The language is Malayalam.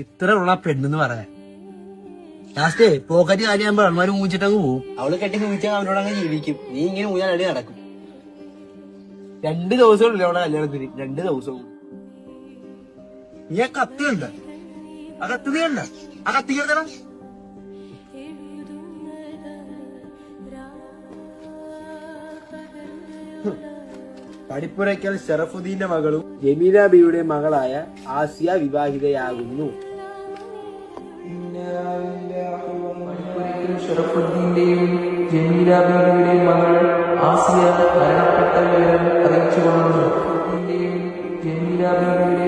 ഇത്ര ഉള്ള പെണ്ണെന്ന് പറയാൻ ലാസ്റ്റേ പോക്കറ്റ് കാര്യമാകുമ്പോ അമ്മമാര് മൂച്ചിട്ടങ്ങ് പോവും. അവള് കെട്ടി മൂച്ചാൽ അവനോട് അങ്ങ് ജീവിക്കും. നീ ഇങ്ങനെ മൂന്നാൻ അടി നടക്കും. 2 ദിവസമുള്ളൂ അവളെ കല്യാണത്തിന്. 2 ദിവസവും. നീ ആ കത്തി കണ്ട? ആ കത്തി നീ കണ്ട? ആ കത്തി കേൾക്കണ? പടിപ്പുരയ്ക്കൽ ഷറഫുദ്ദീന്റെ മകളും ജമീല ബിയുടെ മകളായ ആസിയ വിവാഹിതയാകുന്നു. ഷറഫുദ്ദീന്റെയും ജമീല ബീവിയുടെയും മകൾ ആസിയ മരണപ്പെട്ട വിവരം അറിയിച്ചുകൊള്ളുന്നു. ജമീല ബീവിയുടെ